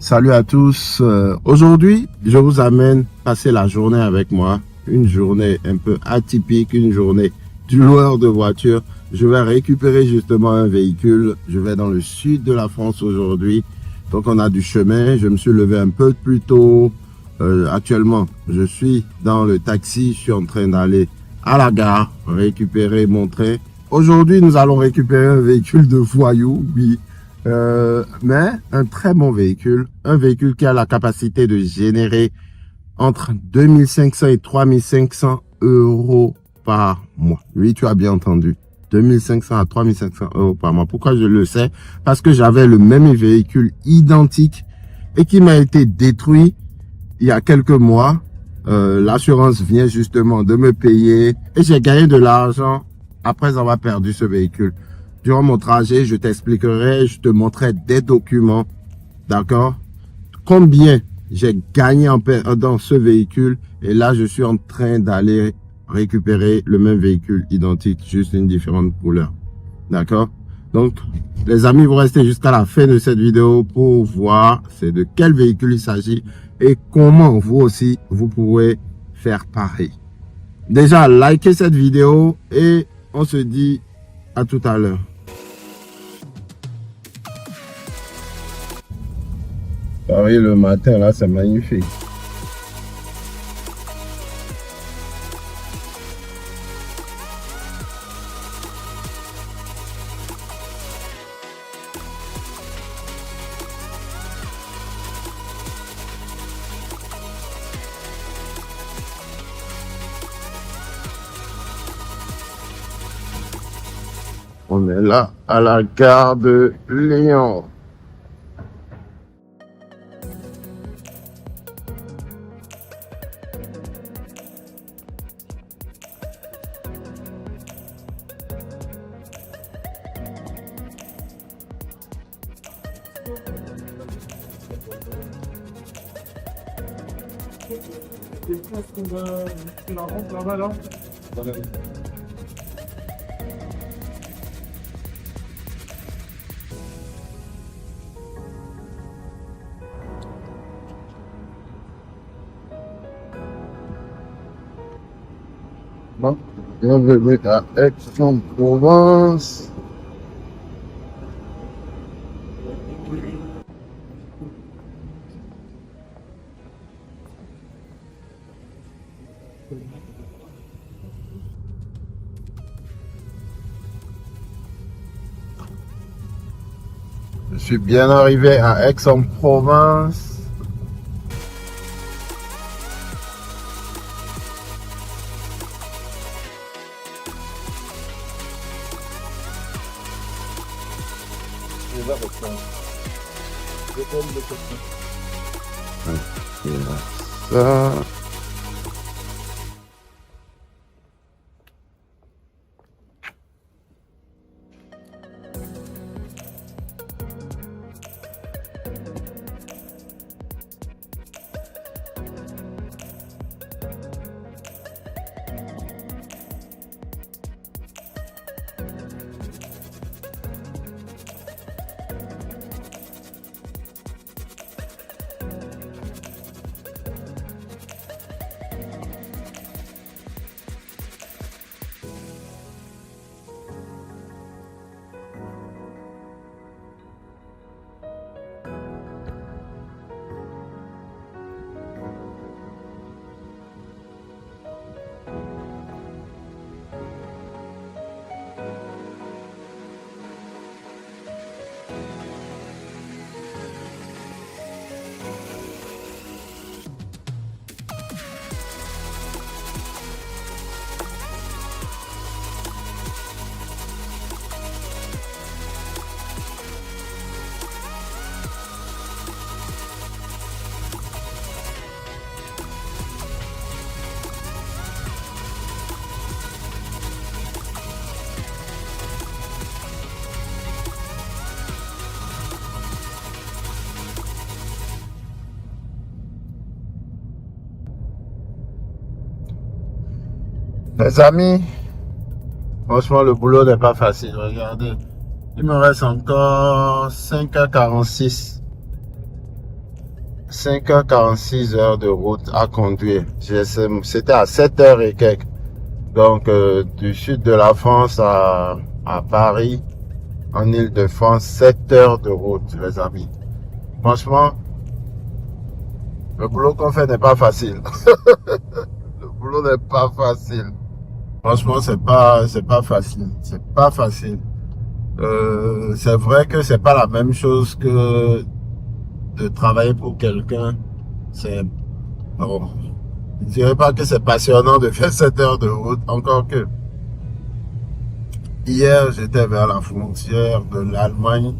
Salut à tous. Aujourd'hui, je vous amène passer la journée avec moi. Une journée un peu atypique, une journée du loueur de voiture. Je vais récupérer justement un véhicule. Je vais dans le sud de la France aujourd'hui. Donc on a du chemin. Je me suis levé un peu plus tôt. Actuellement, je suis dans le taxi. Je suis en train d'aller à la gare récupérer mon train. Aujourd'hui, nous allons récupérer un véhicule de voyou, oui. Mais un très bon véhicule, un véhicule qui a la capacité de générer entre 2500 et 3500 euros par mois. Oui, tu as bien entendu. 2500 à 3500 euros par mois. Pourquoi je le sais? Parce que j'avais le même véhicule identique et qui m'a été détruit il y a quelques mois. L'assurance vient justement de me payer et j'ai gagné de l'argent après avoir perdu ce véhicule. Durant mon trajet, je t'expliquerai, je te montrerai des documents, d'accord? Combien j'ai gagné dans ce véhicule. Et là, je suis en train d'aller récupérer le même véhicule identique, juste une différente couleur, d'accord? Donc, les amis, vous restez jusqu'à la fin de cette vidéo pour voir c'est de quel véhicule il s'agit et comment vous aussi, vous pourrez faire pareil. Déjà, likez cette vidéo et on se dit à tout à l'heure. Paris le matin, là, c'est magnifique. On est là à la gare de Lyon. La rampe là-bas là. Bon, bienvenue à Aix-en-Provence. Je suis bien arrivé à Aix-en-Provence. Ça. Les amis, franchement, le boulot n'est pas facile. Regardez, il me reste encore 5h46 5h46 heures de route à conduire. C'était à 7h et quelques. Donc, du sud de la France à Paris, en Île-de-France, 7 heures de route, les amis. Franchement, le boulot qu'on fait n'est pas facile. Le boulot n'est pas facile. Franchement, c'est pas facile. C'est pas facile. C'est vrai que c'est pas la même chose que de travailler pour quelqu'un. C'est, bon, je dirais pas que c'est passionnant de faire 7 heures de route, encore que hier, j'étais vers la frontière de l'Allemagne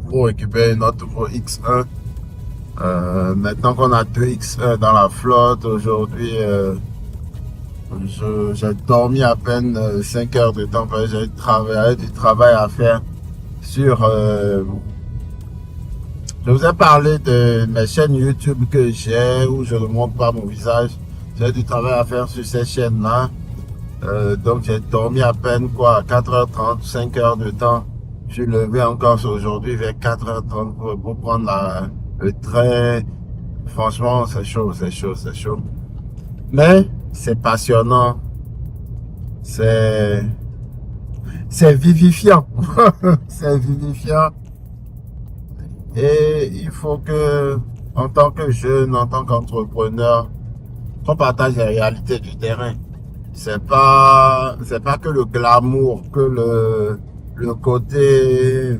pour récupérer notre nouveau X1. Maintenant qu'on a 2 X1 dans la flotte, aujourd'hui, j'ai dormi à peine 5 heures de temps parce que j'ai du travail à faire sur... je vous ai parlé de mes chaînes YouTube que j'ai où je ne montre pas mon visage. J'ai du travail à faire sur ces chaînes-là. Donc j'ai dormi à peine quoi, 4h30, 5 heures de temps. Je suis levé encore aujourd'hui vers 4h30 pour prendre le train. Franchement, c'est chaud, c'est chaud, c'est chaud. Mais c'est passionnant. C'est vivifiant. C'est vivifiant. Et il faut que, en tant que jeune, en tant qu'entrepreneur, qu'on partage les réalités du terrain. C'est pas que le glamour, que le côté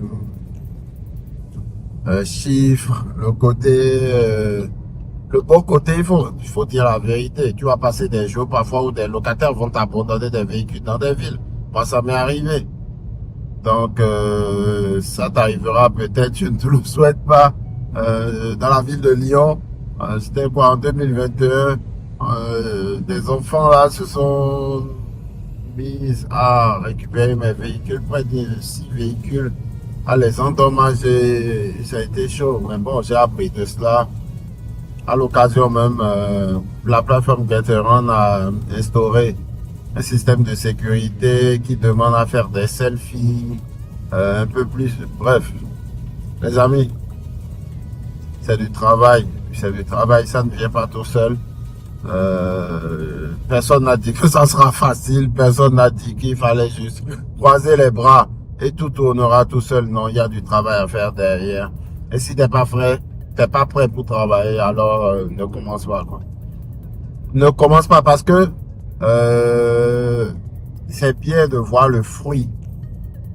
chiffre, le côté le bon côté, il faut dire la vérité. Tu vas passer des jours parfois où des locataires vont t'abandonner des véhicules dans des villes. Moi, ça m'est arrivé. Donc, ça t'arrivera peut-être, je ne te le souhaite pas. Dans la ville de Lyon, c'était quoi, en 2021, des enfants là se sont mis à récupérer mes véhicules, près de 6 véhicules, à les endommager. Ça a été chaud, mais bon, j'ai appris de cela. À l'occasion même, la plateforme Gateron a instauré un système de sécurité qui demande à faire des selfies, un peu plus. Bref, les amis, c'est du travail, ça ne vient pas tout seul. Personne n'a dit que ça sera facile, personne n'a dit qu'il fallait juste croiser les bras et tout tournera tout seul. Non, il y a du travail à faire derrière. Et si t'es pas prêt pour travailler, alors ne commence pas, quoi. Ne commence pas parce que c'est bien de voir le fruit,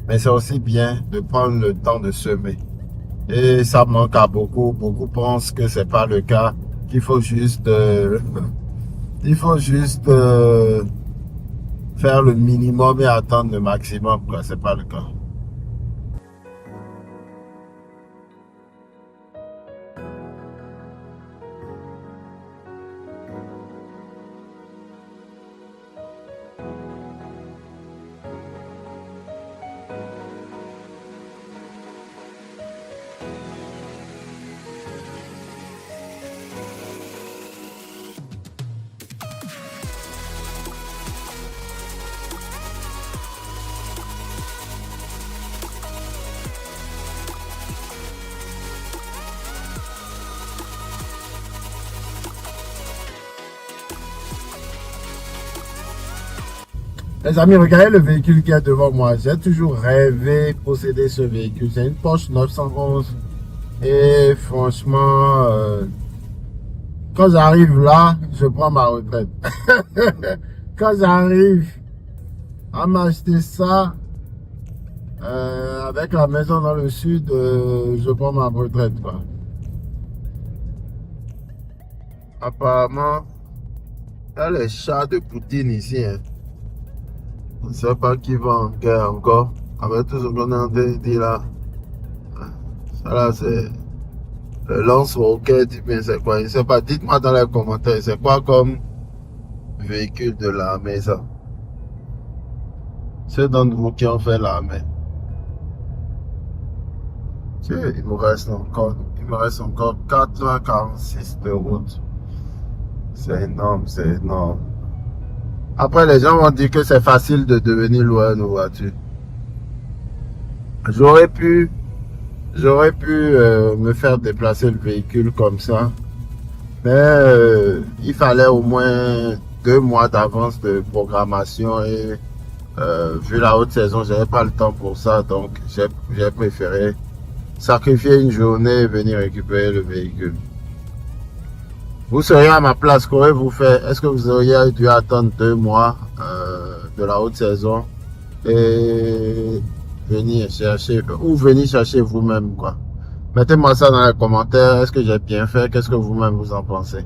mais c'est aussi bien de prendre le temps de semer. Et ça manque à beaucoup. Beaucoup pensent que c'est pas le cas, qu'il faut juste faire le minimum et attendre le maximum, quoi. C'est pas le cas. Les amis, regardez le véhicule qui est devant moi. J'ai toujours rêvé de posséder ce véhicule. C'est une Porsche 911. Et franchement, quand j'arrive là, je prends ma retraite. Quand j'arrive à m'acheter ça, avec la maison dans le sud, je prends ma retraite, quoi. Apparemment, il y a les chats de Poutine ici, hein. On ne sait pas qui va en guerre encore. Avec tout ce qu'on est en train de dire là. Ça là, c'est le lance-roquette, bien c'est quoi? Je ne sais pas. Dites-moi dans les commentaires, c'est quoi comme véhicule de l'armée, ça? Ceux d'entre vous qui ont fait l'armée. Il me reste encore 4h46 de route. C'est énorme, c'est énorme. Après, les gens vont dire que c'est facile de devenir loueur de voiture. J'aurais pu J'aurais pu me faire déplacer le véhicule comme ça, mais il fallait au moins 2 mois d'avance de programmation et vu la haute saison, j'avais pas le temps pour ça, donc j'ai préféré sacrifier une journée et venir récupérer le véhicule. Vous seriez à ma place, qu'aurez-vous fait? Est-ce que vous auriez dû attendre 2 mois de la haute saison et venir chercher, ou venir chercher vous-même, quoi? Mettez-moi ça dans les commentaires. Est-ce que j'ai bien fait? Qu'est-ce que vous-même vous en pensez?